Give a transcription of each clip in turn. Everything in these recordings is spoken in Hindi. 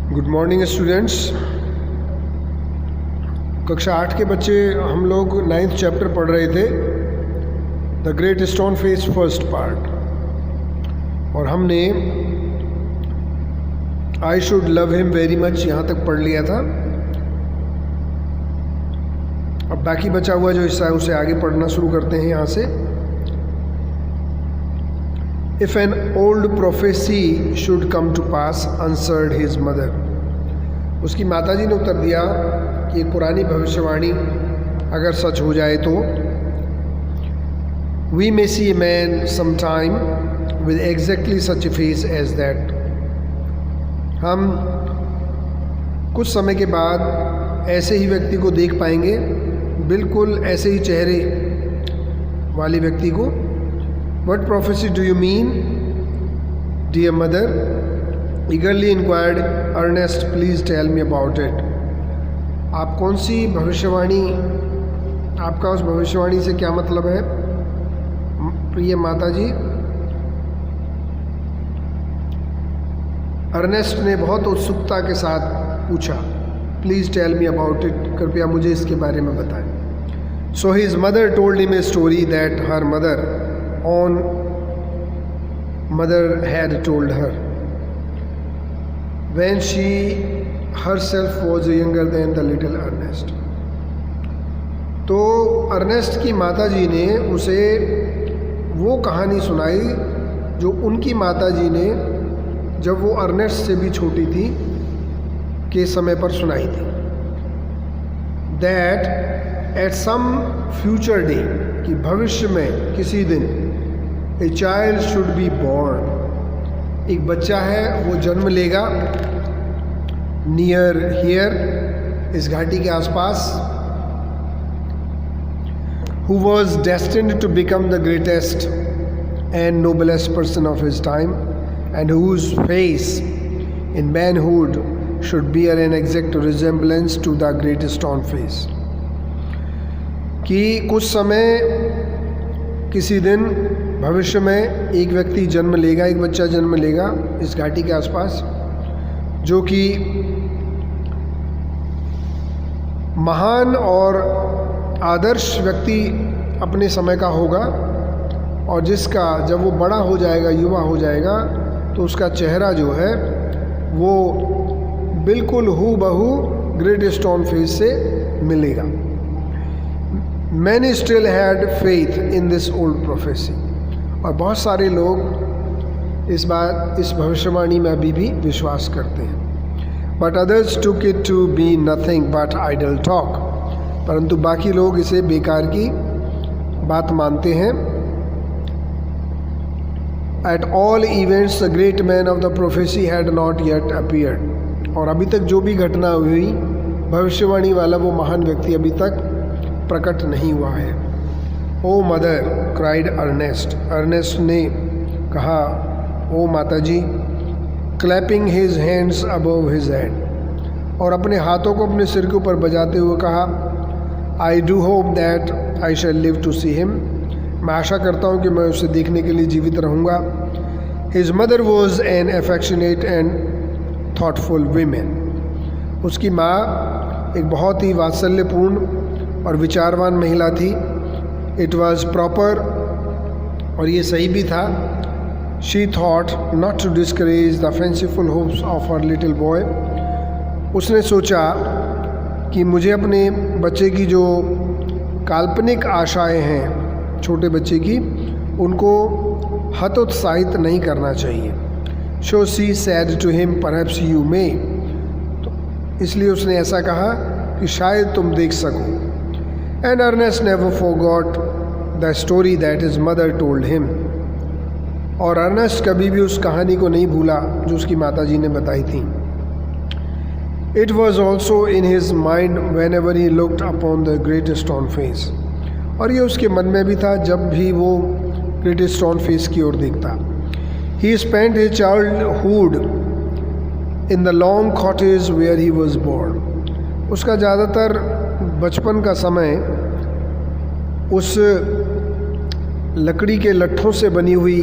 Good morning students. कक्षा 8 के बच्चे हम लोग 9th चैप्टर पढ़ रहे थे, the great stone face first part, और हमने I should love him very much यहाँ तक पढ़ लिया था। अब बाकी बचा हुआ जो हिस्सा है उसे आगे पढ़ना शुरू करते हैं यहाँ से। If an old prophecy should come to pass, answered his mother. उसकी माताजी ने उत्तर दिया कि एक पुरानी भविष्यवाणी अगर सच हो जाए तो We may see a man sometime with exactly such a face as that. हम कुछ समय के बाद ऐसे ही व्यक्ति को देख पाएंगे, बिल्कुल ऐसे ही चेहरे वाले व्यक्ति को। What prophecy do you mean, dear mother? Eagerly inquired Ernest. Please tell me about it. आप कौन सी भविष्यवाणी, आपका उस भविष्यवाणी से क्या मतलब है प्रिय माताजी? अर्नेस्ट ने बहुत उत्सुकता के साथ पूछा, please tell me about it, कृपया मुझे इसके बारे में बताएं। So his mother told him a story that her mother had told her when she herself was younger than the little Ernest. तो अर्नेस्ट की माताजी ने उसे वो कहानी सुनाई जो उनकी माताजी ने जब वो अर्नेस्ट से भी छोटी थी के समय पर सुनाई थी। That at some future day, कि भविष्य में किसी दिन A child should be born. एक बच्चा है वो जन्म लेगा नियर हियर, इस घाटी के आसपास, who was destined to become the greatest and noblest person of his time and whose face in manhood should bear an exact resemblance to the great stone face. कि कुछ समय किसी दिन भविष्य में एक व्यक्ति जन्म लेगा, एक बच्चा जन्म लेगा इस घाटी के आसपास, जो कि महान और आदर्श व्यक्ति अपने समय का होगा, और जिसका जब वो बड़ा हो जाएगा, युवा हो जाएगा, तो उसका चेहरा जो है वो बिल्कुल हूबहू ग्रेट स्टोन फेस से मिलेगा। Many still had faith in this old prophecy. और बहुत सारे लोग इस भविष्यवाणी में अभी भी विश्वास करते हैं। But others took it to be nothing but idle talk. परंतु बाकी लोग इसे बेकार की बात मानते हैं। At all events, the great man of the prophecy had not yet appeared. और अभी तक जो भी घटना हुई, भविष्यवाणी वाला वो महान व्यक्ति अभी तक प्रकट नहीं हुआ है। ओ मदर, क्राइड अर्नेस्ट, अर्नेस्ट ने कहा, ओ माताजी, clapping his hands above his head, और अपने हाथों को अपने सिर के ऊपर बजाते हुए कहा, I do hope that I shall live to see him, मैं आशा करता हूँ कि मैं उसे देखने के लिए जीवित रहूँगा। His mother was an affectionate and thoughtful women, उसकी माँ एक बहुत ही वात्सल्यपूर्ण और विचारवान महिला थी। इट वॉज प्रॉपर, और ये सही भी था। She thought not to discourage the fanciful hopes of her little boy, उसने सोचा कि मुझे अपने बच्चे की जो काल्पनिक आशाएं हैं छोटे बच्चे की, उनको हतोत्साहित नहीं करना चाहिए। So she said to him, perhaps you may, तो इसलिए उसने ऐसा कहा कि शायद तुम देख सको। And Ernest never forgot the story that his mother told him. और अर्नेस्ट कभी भी उस कहानी को नहीं भूला जो उसकी माताजी ने बताई थी। It was also in his mind whenever he looked upon the great stone face. और ये उसके मन में भी था जब भी वो great stone face की ओर देखता। He spent his childhood in the long cottage where he was born. उसका ज़्यादातर बचपन का समय उस लकड़ी के लट्ठों से बनी हुई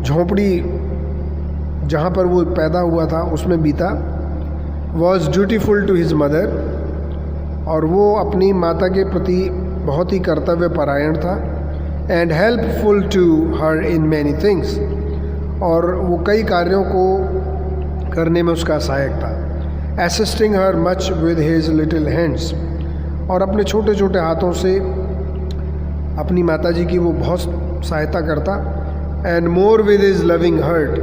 झोंपड़ी जहाँ पर वो पैदा हुआ था उसमें बीता। Was dutiful to his mother, और वो अपनी माता के प्रति बहुत ही कर्तव्य परायण था। And helpful to her in many things, और वो कई कार्यों को करने में उसका सहायक था। Assisting her much with his little hands, और अपने छोटे छोटे हाथों से अपनी माता जी की वो बहुत सहायता करता। And more with his loving heart,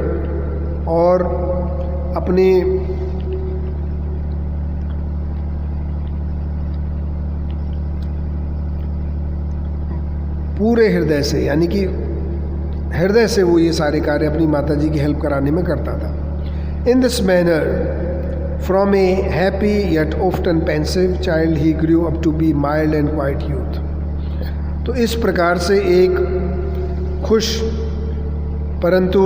और अपनी पूरे हृदय से, यानी कि हृदय से वो ये सारे कार्य अपनी माता जी की हेल्प कराने में करता था। In this manner from a happy yet often pensive child he grew up to be माइल्ड एंड क्वाइट यूथ। तो इस प्रकार से एक खुश परंतु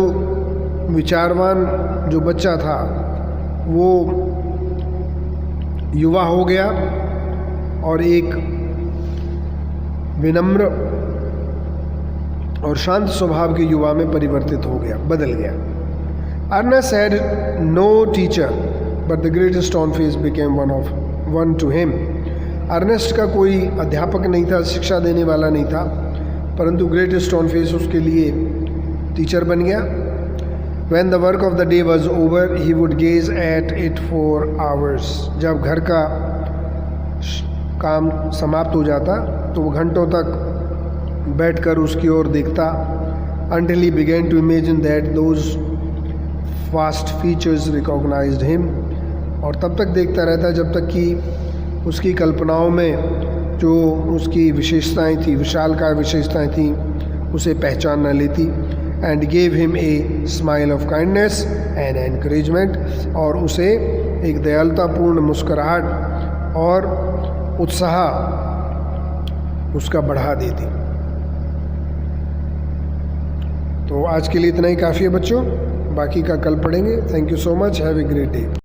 विचारवान जो बच्चा था वो युवा हो गया और एक विनम्र और शांत स्वभाव के युवा में परिवर्तित हो गया, बदल गया। Ernest had no teacher but the great Stoneface became one to him. Ernest का कोई अध्यापक नहीं था, शिक्षा देने वाला नहीं था, परंतु ग्रेट स्टोनफेस उसके लिए टीचर बन गया। When the work of the day was over, he would gaze at it for hours. जब घर का काम समाप्त हो जाता तो वो घंटों तक बैठकर उसकी ओर देखता। Until he began to imagine that those vast features recognized him. और तब तक देखता रहता जब तक कि उसकी कल्पनाओं में जो उसकी विशेषताएं थी, विशालकाय विशेषताएं थी, उसे पहचान न लेती। And gave him a smile of kindness and encouragement, और उसे एक दयालुतापूर्ण मुस्कुराहट और उत्साह उसका बढ़ा देती। तो आज के लिए इतना ही काफ़ी है बच्चों, बाकी का कल पढ़ेंगे। Thank you so much, have a great day.